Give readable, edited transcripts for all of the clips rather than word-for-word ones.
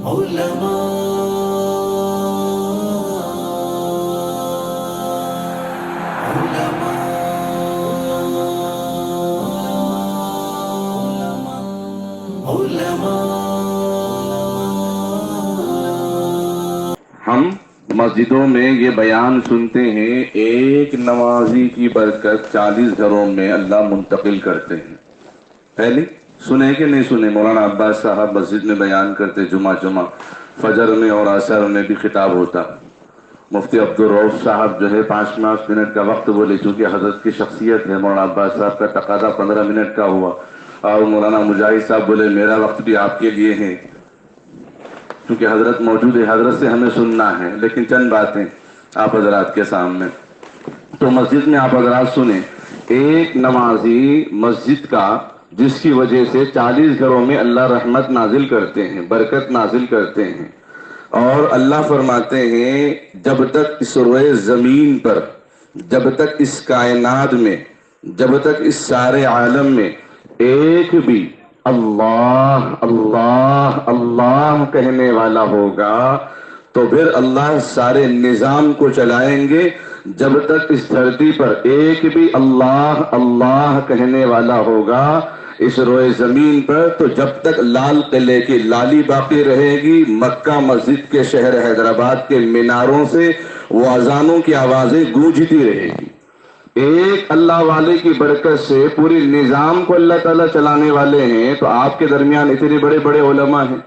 ہم مسجدوں میں یہ بیان سنتے ہیں ایک نمازی کی برکت 40 گھروں میں اللہ منتقل کرتے ہیں. پہلے سنے کہ نہیں سنے؟ مولانا عباس صاحب مسجد میں بیان کرتے جمعہ فجر میں اور عصر میں بھی خطاب ہوتا. مفتی عبدالرؤف صاحب جو ہے 5 منٹ کا وقت بولے، چونکہ حضرت کی شخصیت ہے. مولانا عباس صاحب کا تقاضا 15 منٹ کا ہوا، اور مولانا مجاہد صاحب بولے میرا وقت بھی آپ کے لیے ہے، کیونکہ حضرت موجود ہے، حضرت سے ہمیں سننا ہے. لیکن چند باتیں آپ حضرات کے سامنے. تو مسجد میں آپ حضرات سنیں، ایک نمازی مسجد کا جس کی وجہ سے 40 گھروں میں اللہ رحمت نازل کرتے ہیں، برکت نازل کرتے ہیں. اور اللہ فرماتے ہیں جب تک اس روئے زمین پر، جب تک اس کائنات میں، جب تک اس سارے عالم میں ایک بھی اللہ اللہ اللہ کہنے والا ہوگا تو پھر اللہ سارے نظام کو چلائیں گے. جب تک اس دھرتی پر ایک بھی اللہ اللہ کہنے والا ہوگا اس روئے زمین پر، تو جب تک لال قلعے کی لالی باقی رہے گی، مکہ مسجد کے شہر حیدرآباد کے میناروں سے وہ اذانوں کی آوازیں گونجتی رہے گی. ایک اللہ والے کی برکت سے پوری نظام کو اللہ تعالیٰ چلانے والے ہیں. تو آپ کے درمیان اتنے بڑے بڑے علماء ہیں،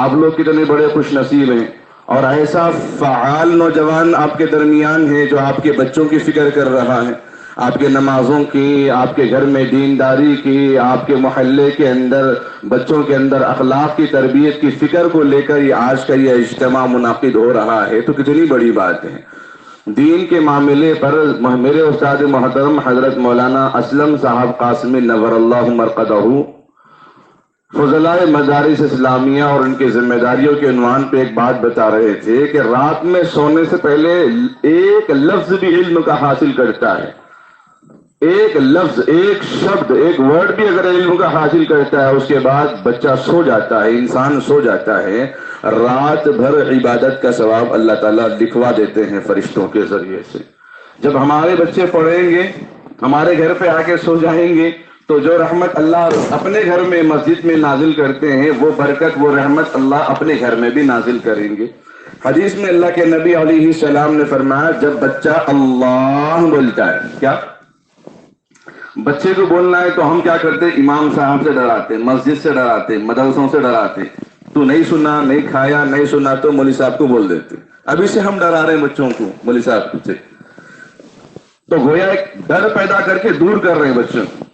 آپ لوگ کتنے بڑے خوش نصیب ہیں، اور ایسا فعال نوجوان آپ کے درمیان ہے جو آپ کے بچوں کی فکر کر رہا ہے، آپ کے نمازوں کی، آپ کے گھر میں دینداری کی، آپ کے محلے کے اندر بچوں کے اندر اخلاق کی تربیت کی فکر کو لے کر یہ آج کا یہ اجتماع منعقد ہو رہا ہے. تو کتنی بڑی بات ہے. دین کے معاملے پر میرے استاد محترم حضرت مولانا اسلم صاحب قاسمی نور اللہ مرقدہ فضلاء مدارس اسلامیہ اور ان کی ذمہ داریوں کے عنوان پہ ایک بات بتا رہے تھے کہ رات میں سونے سے پہلے ایک لفظ بھی علم کا حاصل کرتا ہے. ایک لفظ، ایک شبد، ایک ورڈ بھی اگر علم کا حاصل کرتا ہے، اس کے بعد بچہ سو جاتا ہے، انسان سو جاتا ہے. رات بھر عبادت کا ثواب اللہ تعالیٰ لکھوا دیتے ہیں فرشتوں کے ذریعے سے. جب ہمارے بچے پڑھیں گے، ہمارے گھر پہ آ کے سو جائیں گے، تو جو رحمت اللہ اپنے گھر میں مسجد میں نازل کرتے ہیں، وہ برکت، وہ رحمت اللہ اپنے گھر میں بھی نازل کریں گے. حدیث میں اللہ کے نبی علیہ السلام نے فرمایا جب بچہ اللہ بولتا ہے، کیا بچے کو بولنا ہے تو ہم کیا کرتے؟ امام صاحب سے ڈراتے، مسجد سے ڈراتے، مدرسوں سے ڈراتے. تو نہیں سنا، نہیں کھایا، نہیں سنا تو مولوی صاحب کو بول دیتے. ابھی سے ہم ڈرا رہے ہیں بچوں کو مولوی صاحب سے. تو گویا ایک ڈر پیدا کر کے دور کر رہے ہیں بچوں کو.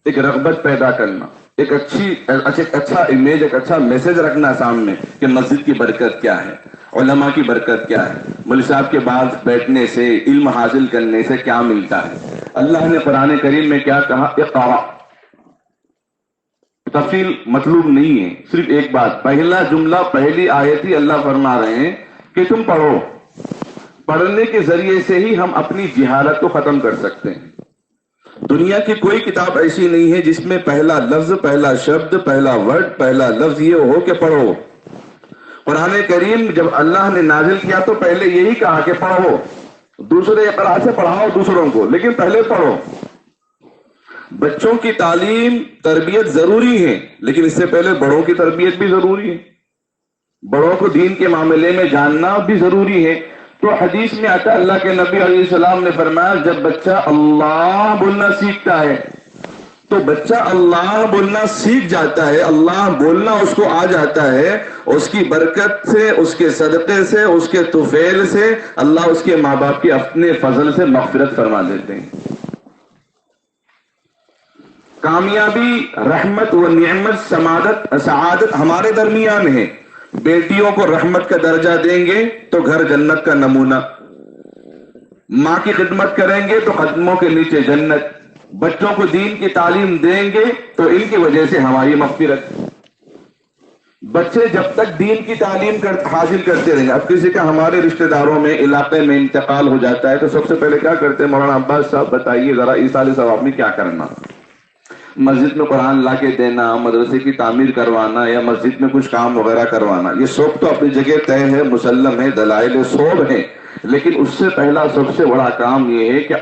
ایک رغبت پیدا کرنا، ایک اچھا امیج، ایک اچھا میسج رکھنا سامنے کہ مسجد کی برکت کیا ہے، علماء کی برکت کیا ہے، مولوی صاحب کے بعد بیٹھنے سے، علم حاصل کرنے سے کیا ملتا ہے. اللہ نے قرآن کریم میں کیا کہا؟ اقرأ. تفصیل مطلوب نہیں ہے، صرف ایک بات، پہلا جملہ، پہلی آیت ہی اللہ فرما رہے ہیں کہ تم پڑھو. پڑھنے کے ذریعے سے ہی ہم اپنی جہالت کو ختم کر سکتے ہیں. دنیا کی کوئی کتاب ایسی نہیں ہے جس میں پہلا لفظ، پہلا شبد، پہلا ورڈ، پہلا لفظ یہ ہو کہ پڑھو. قرآن کریم جب اللہ نے نازل کیا تو پہلے یہی کہا کہ پڑھو. دوسرے اقرا سے پڑھاؤ دوسروں کو، لیکن پہلے پڑھو. بچوں کی تعلیم، تربیت ضروری ہے، لیکن اس سے پہلے بڑوں کی تربیت بھی ضروری ہے. بڑوں کو دین کے معاملے میں جاننا بھی ضروری ہے. تو حدیث میں آتا اللہ کے نبی علیہ السلام نے فرمایا جب بچہ اللہ بولنا سیکھتا ہے، تو بچہ اللہ بولنا سیکھ جاتا ہے، اللہ بولنا اس کو آ جاتا ہے، اس کی برکت سے، اس کے صدقے سے، اس کے طفیل سے اللہ اس کے ماں باپ کی اپنے فضل سے مغفرت فرما دیتے ہیں. کامیابی، رحمت و نعمت، سعادت ہمارے درمیان ہے. بیٹیوں کو رحمت کا درجہ دیں گے تو گھر جنت کا نمونہ. ماں کی خدمت کریں گے تو قدموں کے نیچے جنت. بچوں کو دین کی تعلیم دیں گے تو ان کی وجہ سے ہماری مغفرت. بچے جب تک دین کی تعلیم حاصل کرتے رہیں گے. اب کسی کا ہمارے رشتہ داروں میں، علاقے میں انتقال ہو جاتا ہے تو سب سے پہلے کیا کرتے ہیں؟ مولانا عباس صاحب بتائیے ذرا ایصال ثواب میں کیا کرنا. مسجد میں قرآن لا کے دینا، مدرسے کی تعمیر کروانا یا مسجد میں کچھ کام وغیرہ کروانا، یہ سب تو اپنی جگہ طے ہے، مسلم ہے، دلائل سب ہیں، لیکن اس سے پہلا سب سے بڑا کام یہ ہے کہ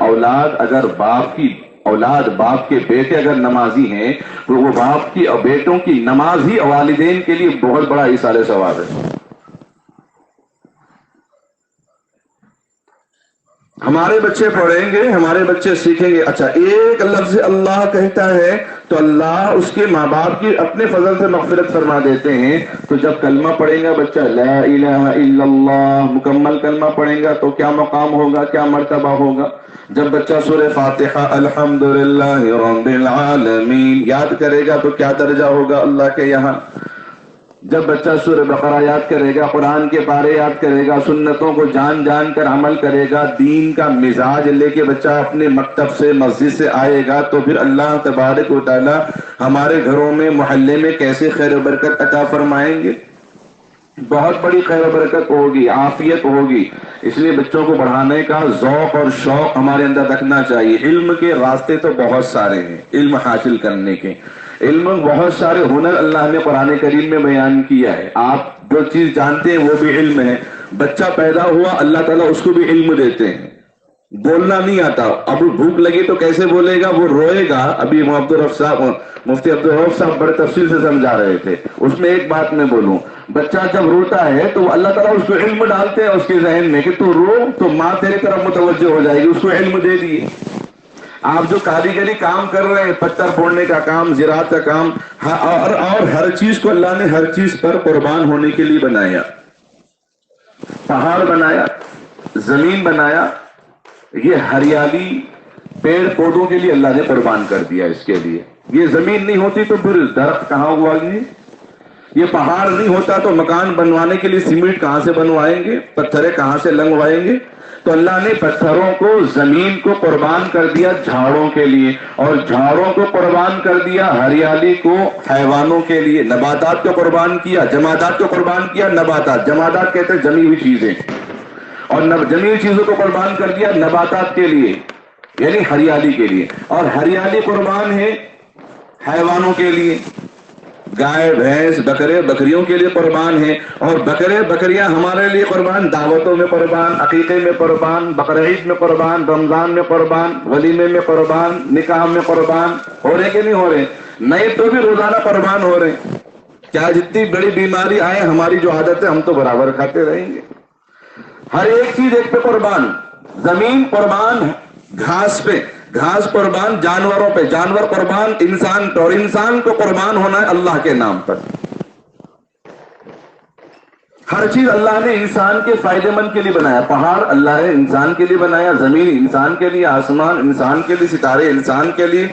باپ کے بیٹے اگر نمازی ہیں تو وہ باپ کی اور بیٹوں کی نماز ہی والدین کے لیے بہت بڑا ایصال ثواب ہے۔ ہمارے بچے پڑھیں گے، ہمارے بچے سیکھیں گے۔ اچھا، ایک لفظ اللہ کہتا ہے تو اللہ اس کے ماں باپ کی اپنے فضل سے مغفرت فرما دیتے ہیں۔ تو جب کلمہ پڑھے گا بچہ لا الہ الا اللہ مکمل کلمہ پڑھے گا تو کیا مقام ہوگا، کیا مرتبہ ہوگا؟ جب بچہ سورہ فاتحہ الحمدللہ رب العالمین یاد کرے گا تو کیا درجہ ہوگا اللہ کے یہاں؟ جب بچہ سورہ بقرہ یاد کرے گا، قرآن کے پارے یاد کرے گا، سنتوں کو جان جان کر عمل کرے گا، دین کا مزاج لے کے بچہ اپنے مکتب سے مسجد سے آئے گا، تو پھر اللہ تبارک و تعالی ہمارے گھروں میں محلے میں کیسے خیر و برکت عطا فرمائیں گے؟ بہت بڑی خیر و برکت ہوگی، عافیت ہوگی۔ اس لیے بچوں کو پڑھانے کا ذوق اور شوق ہمارے اندر رکھنا چاہیے۔ علم کے راستے تو بہت سارے ہیں، علم حاصل کرنے کے، علم بہت سارے ہنر اللہ نے قرآن کریم میں بیان کیا ہے۔ آپ جو چیز جانتے ہیں وہ بھی علم ہے۔ بچہ پیدا ہوا، اللہ تعالیٰ اس کو بھی علم دیتے ہیں۔ بولنا نہیں آتا، اب بھوک لگی تو کیسے بولے گا، وہ روئے گا۔ ابھی مفتی عبدالرؤف صاحب بڑے تفصیل سے سمجھا رہے تھے، اس میں ایک بات میں بولوں، بچہ جب روتا ہے تو اللہ تعالیٰ اس کو علم ڈالتے ہیں اس کے ذہن میں کہ تو رو تو ماں تیرے طرف متوجہ ہو جائے گی، اس کو علم دے دیے۔ آپ جو کاریگری کام کر رہے ہیں، پتھر پھوڑنے کا کام، زراعت کا کام، اور ہر چیز کو اللہ نے ہر چیز پر قربان ہونے کے لیے بنایا۔ پہاڑ بنایا، زمین بنایا، یہ ہریالی پیڑ پودوں کے لیے اللہ نے قربان کر دیا۔ اس کے لیے یہ زمین نہیں ہوتی تو پھر درخت کہاں اگوائیں گے، یہ پہاڑ نہیں ہوتا تو مکان بنوانے کے لیے سیمنٹ کہاں سے بنوائیں گے، پتھریں کہاں سے لنگوائیں گے؟ تو اللہ نے پتھروں کو، زمین کو قربان کر دیا جھاڑوں کے لیے، اور جھاڑوں کو قربان کر دیا، ہریالی کو حیوانوں کے لیے، نباتات کو قربان کیا، جمادات کو قربان کیا۔ نباتات، جمادات کہتے ہیں جمی ہوئی چیزیں، اور جمی ہوئی چیزوں کو قربان کر دیا نباتات کے لیے، یعنی ہریالی کے لیے، اور ہریالی قربان ہے حیوانوں کے لیے، گائے بھینس بکرے بکریوں کے لیے قربان ہے، اور بکرے بکریاں ہمارے لیے قربان، دعوتوں میں قربان، عقیقے میں قربان، بقرعید میں قربان، رمضان میں قربان، ولیمے میں قربان، نکاح میں قربان ہو رہے کہ نہیں ہو رہے؟ نہیں تو بھی روزانہ قربان ہو رہے۔ کیا جتنی بڑی بیماری آئے، ہماری جو عادت ہے ہم تو برابر کھاتے رہیں گے۔ ہر ایک چیز ایک پہ قربان، زمین قربان گھاس پہ، گھاس قربان جانوروں پہ، جانور قربان انسان پہ، اور انسان کو قربان ہونا ہے اللہ کے نام پر۔ ہر چیز اللہ نے انسان کے فائدے مند کے لیے بنایا۔ پہاڑ اللہ نے انسان کے لیے بنایا، زمین انسان کے لیے، آسمان انسان کے لیے، ستارے انسان کے لیے،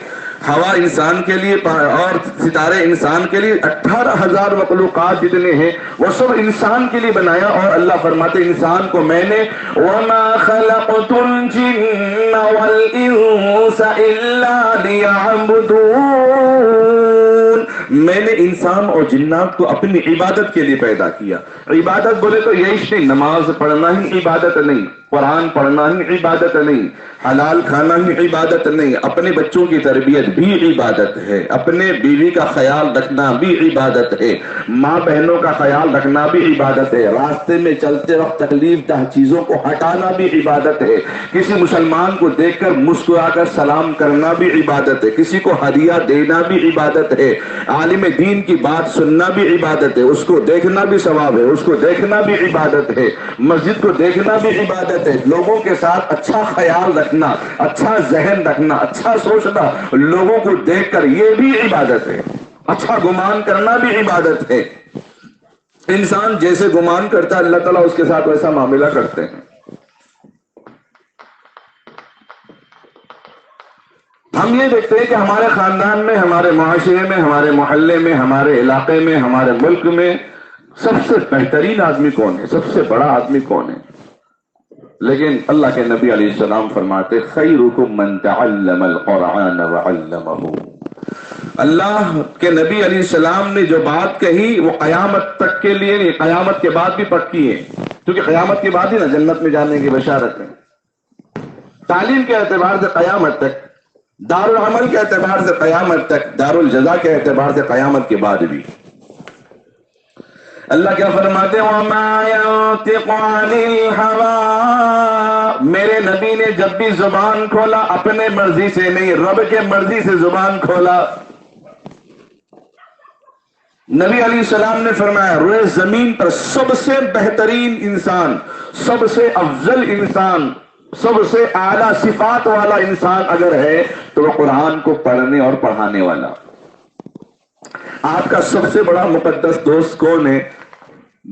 ہوا انسان کے لیے، اور ستارے انسان کے لیے، 18,000 مخلوقات جتنے ہیں وہ سب انسان کے لیے بنایا۔ اور اللہ فرماتے انسان کو میں نے وَمَا خَلَقْتُ الْجِنَّ وَالْإِنسَ إِلَّا لِيَعْبُدُونَ، میں نے انسان اور جنات کو اپنی عبادت کے لیے پیدا کیا۔ عبادت بولے تو یہی نہیں، نماز پڑھنا ہی عبادت نہیں، قرآن پڑھنا ہی عبادت نہیں، حلال کھانا ہی عبادت نہیں، اپنے بچوں کی تربیت بھی عبادت ہے، اپنے بیوی کا خیال رکھنا بھی عبادت ہے، ماں بہنوں کا خیال رکھنا بھی عبادت ہے، راستے میں چلتے وقت تکلیف دہ چیزوں کو ہٹانا بھی عبادت ہے، کسی مسلمان کو دیکھ کر مسکرا کر سلام کرنا بھی عبادت ہے، کسی کو ہدیہ دینا بھی عبادت ہے، عالم دین کی بات سننا بھی عبادت ہے، اس کو دیکھنا بھی ثواب ہے، اس کو دیکھنا بھی عبادت ہے، مسجد کو دیکھنا بھی عبادت ہے، لوگوں کے ساتھ اچھا خیال رکھنا، اچھا ذہن رکھنا، اچھا سوچنا، لوگوں کو دیکھ کر یہ بھی عبادت ہے، اچھا گمان کرنا بھی عبادت ہے۔ انسان جیسے گمان کرتا ہے اللہ تعالیٰ اس کے ساتھ ویسا معاملہ کرتے ہیں۔ ہم یہ دیکھتے ہیں کہ ہمارے خاندان میں، ہمارے معاشرے میں، ہمارے محلے میں، ہمارے علاقے میں، ہمارے ملک میں سب سے بہترین آدمی کون ہے، سب سے بڑا آدمی کون ہے؟ لیکن اللہ کے نبی علیہ السلام فرماتے خیرکم من تعلم القرآن وعلمہ۔ اللہ کے نبی علیہ السلام نے جو بات کہی وہ قیامت تک کے لیے نہیں، قیامت کے بعد بھی پکی ہے، کیونکہ قیامت کے بعد ہی نا جنت میں جانے کی بشارت ہے۔ تعلیم کے اعتبار سے قیامت تک دار العمل کے اعتبار سے قیامت تک، دار الجزا کے اعتبار سے قیامت کے بعد بھی۔ اللہ کیا فرماتے ہیں؟ وَمَا يَنطِقُ عَنِ الْهَوَىٰ، میرے نبی نے جب بھی زبان کھولا اپنے مرضی سے نہیں، رب کے مرضی سے زبان کھولا۔ نبی علیہ السلام نے فرمایا روئے زمین پر سب سے بہترین انسان، سب سے افضل انسان، سب سے اعلیٰ صفات والا انسان اگر ہے تو وہ قرآن کو پڑھنے اور پڑھانے والا۔ آپ کا سب سے بڑا مقدس دوست کون ہے؟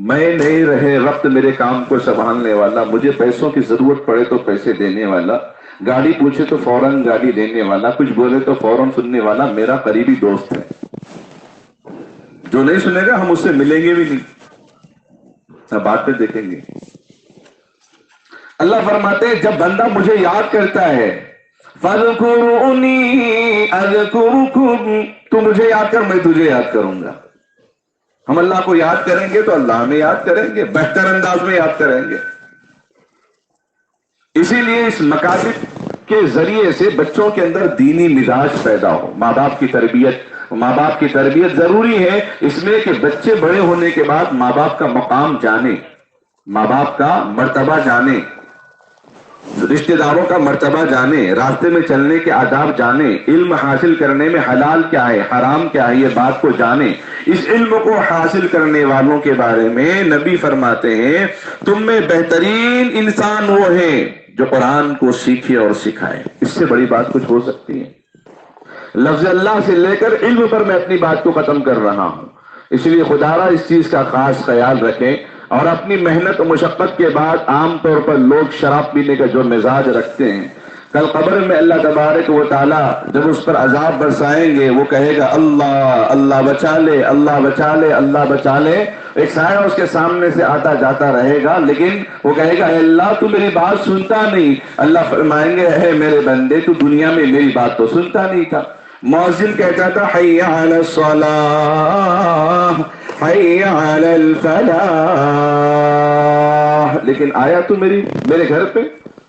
میں نہیں رہے وقت میرے کام کو سنبھالنے والا، مجھے پیسوں کی ضرورت پڑے تو پیسے دینے والا، گاڑی پوچھے تو فوراً گاڑی دینے والا، کچھ بولے تو فوراً سننے والا میرا قریبی دوست ہے۔ جو نہیں سنے گا ہم اس سے ملیں گے بھی نہیں، بات پہ دیکھیں گے۔ اللہ فرماتے ہیں جب بندہ مجھے یاد کرتا ہے فَاذْكُرُونِي أَذْكُرُكُمْ، تو مجھے یاد کر میں تجھے یاد کروں گا۔ ہم اللہ کو یاد کریں گے تو اللہ ہمیں یاد کریں گے، بہتر انداز میں یاد کریں گے۔ اسی لیے اس مکاتب کے ذریعے سے بچوں کے اندر دینی مزاج پیدا ہو۔ ماں باپ کی تربیت ضروری ہے اس میں کہ بچے بڑے ہونے کے بعد ماں باپ کا مقام جانے، ماں باپ کا مرتبہ جانے، رشتہ داروں کا مرتبہ جانے، راستے میں چلنے کے آداب جانے، علم حاصل کرنے میں حلال کیا ہے حرام کیا ہے یہ بات کو جانے۔ اس علم کو حاصل کرنے والوں کے بارے میں نبی فرماتے ہیں تم میں بہترین انسان وہ ہے جو قرآن کو سیکھے اور سکھائے۔ اس سے بڑی بات کچھ ہو سکتی ہے؟ لفظ اللہ سے لے کر علم پر میں اپنی بات کو ختم کر رہا ہوں، اس لیے خدا را اس چیز کا خاص خیال رکھیں۔ اور اپنی محنت و مشقت کے بعد عام طور پر لوگ شراب پینے کا جو مزاج رکھتے ہیں، کل قبر میں اللہ تبارک و تعالیٰ جب اس پر عذاب برسائیں گے وہ کہے گا اللہ اللہ بچا لے، اللہ بچا لے، اللہ بچا لے۔ ایک سایہ اس کے سامنے سے آتا جاتا رہے گا لیکن وہ کہے گا اے اللہ تو میری بات سنتا نہیں۔ اللہ فرمائیں گے اے میرے بندے تو دنیا میں میری بات تو سنتا نہیں تھا۔ مؤذن کہتا تھا حی علی الصلاۃ حی علی الفلاح، لیکن آیا تو میرے گھر پہ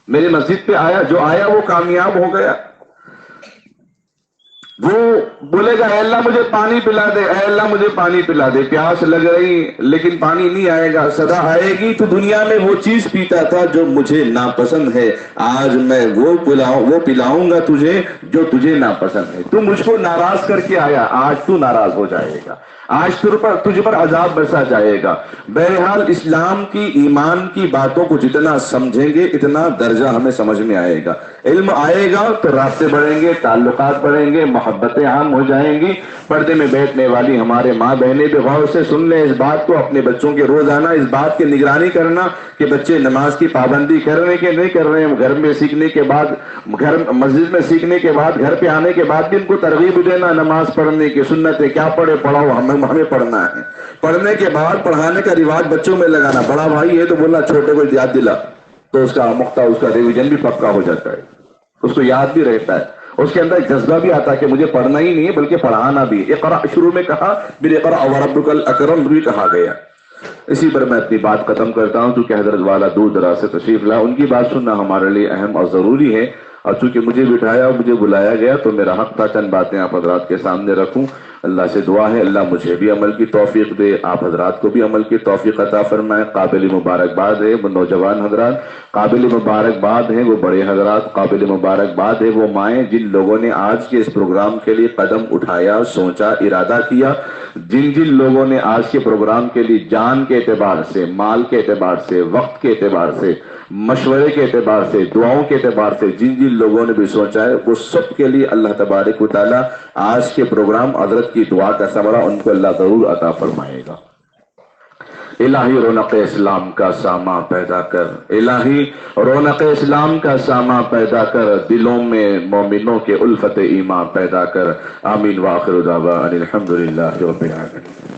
میری مسجد پہ آیا، جو آیا وہ کامیاب ہو گیا۔ وہ بولے گا اے اللہ مجھے پانی پلا دے، اے اللہ مجھے پانی پلا دے، پیاس لگ رہی لیکن پانی نہیں آئے گا۔ صدا آئے گی تو دنیا میں وہ چیز پیتا تھا جو مجھے ناپسند ہے، آج میں وہ پلاؤں گا تجھے جو تجھے ناپسند ہے۔ تو مجھ کو ناراض کر کے آیا، آج تو ناراض ہو جائے گا، آج تجھ پر عذاب برسا جائے گا۔ بہرحال اسلام کی ایمان کی باتوں کو جتنا سمجھیں گے اتنا درجہ ہمیں سمجھ میں آئے گا۔ علم آئے گا تو راستے بڑھیں گے، تعلقات بڑھیں گے، محبتیں عام ہو جائیں گی۔ پردے میں بیٹھنے والی ہمارے ماں بہنیں بھی غور سے سن لیں اس بات کو، اپنے بچوں کے روزانہ اس بات کی نگرانی کرنا کہ بچے نماز کی پابندی کر رہے ہیں کہ نہیں کر رہے ہیں۔ گھر میں سیکھنے کے بعد، مسجد میں سیکھنے کے بعد، گھر پہ آنے کے بعد بھی ان کو ترغیب دینا نماز پڑھنے کی، سنتیں کیا پڑھے پڑھاؤ، ہمیں پڑھنا ہے۔ پڑھنے کے بعد پڑھانے کا رواج بچوں میں لگانا، بڑا بھائی ہے تو بولنا چھوٹے کو یاد دلا، تو اس کا مختہ اس کا ریویژن بھی پکا ہو جاتا ہے، اس کو یاد بھی رہتا ہے، اس کے اندر ایک جذبہ بھی آتا ہے کہ مجھے پڑھنا ہی نہیں ہے بلکہ پڑھانا بھی۔ اقرأ شروع میں کہا، پھر اقرأ وربک الاکرم بھی کہا گیا۔ اسی پر میں اپنی بات ختم کرتا ہوں کیونکہ حضرت والا دور دراز سے تشریف لا، ان کی بات سننا ہمارے لیے اہم اور ضروری ہے، اور چونکہ مجھے بٹھایا اور مجھے بلایا گیا تو میرا حق تھا چند باتیں آپ حضرات کے سامنے رکھوں۔ اللہ سے دعا ہے اللہ مجھے بھی عمل کی توفیق دے، آپ حضرات کو بھی عمل کی توفیق عطا فرمائے۔ قابل مبارکباد ہے وہ نوجوان حضرات، قابل مبارکباد ہیں وہ بڑے حضرات، قابل مبارکباد ہے وہ مائیں جن لوگوں نے آج کے اس پروگرام کے لیے قدم اٹھایا، سوچا، ارادہ کیا، جن لوگوں نے آج کے پروگرام کے لیے جان کے اعتبار سے، مال کے اعتبار سے، وقت کے اعتبار سے، مشورے کے اعتبار سے، دعاؤں کے اعتبار سے جن لوگوں نے بھی سوچا ہے، وہ سب کے لیے اللہ تبارک و تعالیٰ آج کے پروگرام حضرت کی دعا کا ثمرہ ان کو اللہ ضرور عطا فرمائے گا۔ الہی رونق اسلام کا سامہ پیدا کر، الہی رونق اسلام کا سامہ پیدا کر، دلوں میں مومنوں کے الفت ایمان پیدا کر۔ آمین وآخر دعوانا الحمدللہ رب العالمین۔